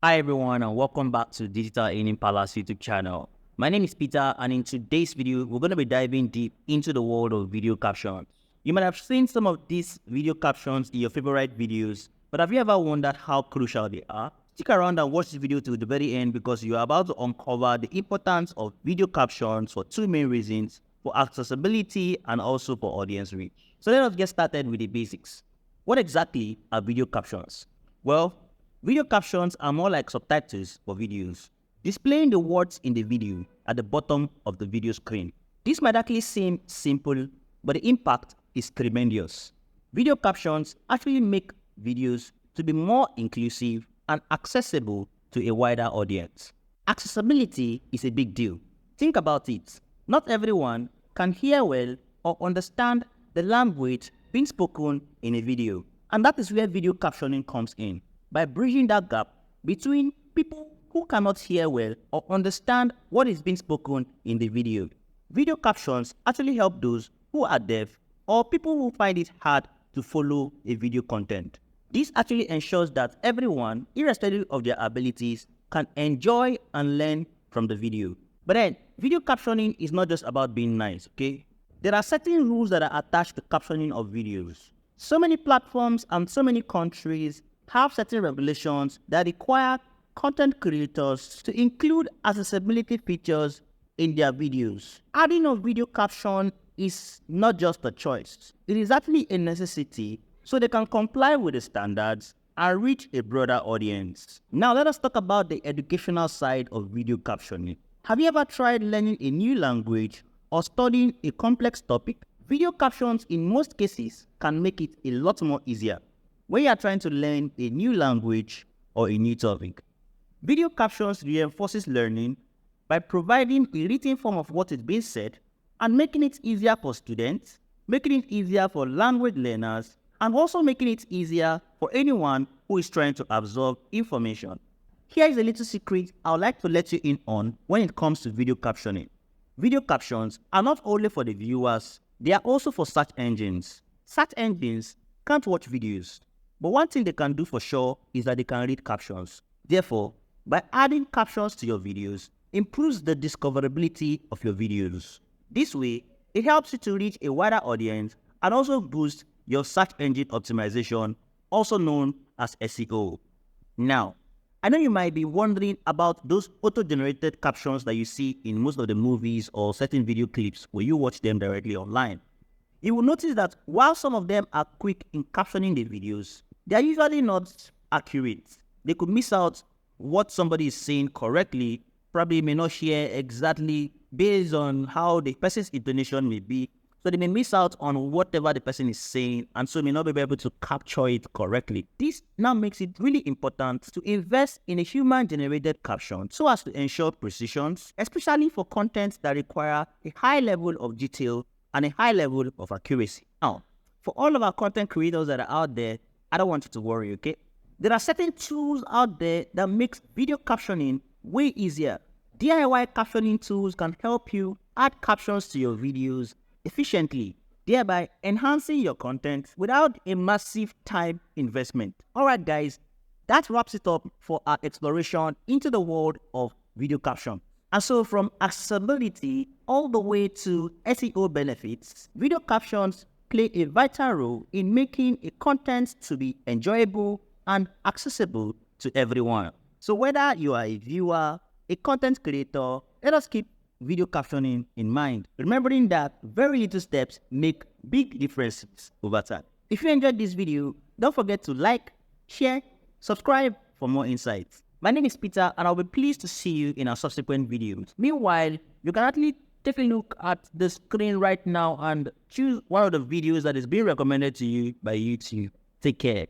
Hi everyone and welcome back to Digital Earning Palace YouTube channel. My name is Peter and in today's video, we're going to be diving deep into the world of video captions. You might have seen some of these video captions in your favorite videos, but have you ever wondered how crucial they are? Stick around and watch this video to the very end because you are about to uncover the importance of video captions for two main reasons: for accessibility and also for audience reach. So let us get started with the basics. What exactly are video captions? Well, video captions are more like subtitles for videos, displaying the words in the video at the bottom of the video screen. This might actually seem simple, but the impact is tremendous. Video captions actually make videos to be more inclusive and accessible to a wider audience. Accessibility is a big deal. Think about it. Not everyone can hear well or understand the language being spoken in a video, and that is where video captioning comes in. By bridging that gap between people who cannot hear well or understand what is being spoken in the video. Video captions actually help those who are deaf or people who find it hard to follow a video content. This actually ensures that everyone, irrespective of their abilities, can enjoy and learn from the video. But then, video captioning is not just about being nice, okay? There are certain rules that are attached to captioning of videos. So many platforms and so many countries have certain regulations that require content creators to include accessibility features in their videos. Adding a video caption is not just a choice. It is actually a necessity so they can comply with the standards and reach a broader audience. Now let us talk about the educational side of video captioning. Have you ever tried learning a new language or studying a complex topic? Video captions in most cases can make it a lot more easier when you are trying to learn a new language or a new topic. Video captions reinforces learning by providing a written form of what is being said and making it easier for students, making it easier for language learners, and also making it easier for anyone who is trying to absorb information. Here is a little secret I would like to let you in on when it comes to video captioning. Video captions are not only for the viewers, they are also for search engines. Search engines can't watch videos, but one thing they can do for sure is that they can read captions. Therefore, by adding captions to your videos, improves the discoverability of your videos. This way, it helps you to reach a wider audience and also boost your search engine optimization, also known as SEO. Now, I know you might be wondering about those auto-generated captions that you see in most of the movies or certain video clips where you watch them directly online. You will notice that while some of them are quick in captioning the videos, they are usually not accurate. They could miss out what somebody is saying correctly, probably may not hear exactly based on how the person's intonation may be. So they may miss out on whatever the person is saying and so may not be able to capture it correctly. This now makes it really important to invest in a human-generated caption so as to ensure precision, especially for content that require a high level of detail and a high level of accuracy. Now, for all of our content creators that are out there, I don't want you to worry, okay? There are certain tools out there that makes video captioning way easier. DIY captioning tools can help you add captions to your videos efficiently, thereby enhancing your content without a massive time investment. Alright guys, that wraps it up for our exploration into the world of video caption. And so from accessibility all the way to SEO benefits, video captions play a vital role in making a content to be enjoyable and accessible to everyone. So whether you are a viewer, a content creator, let us keep video captioning in mind, remembering that very little steps make big differences over time. If you enjoyed this video, don't forget to like, share, subscribe for more insights. My name is Peter and I'll be pleased to see you in our subsequent videos. Meanwhile, you can actually take a look at the screen right now and choose one of the videos that is being recommended to you by YouTube. Take care.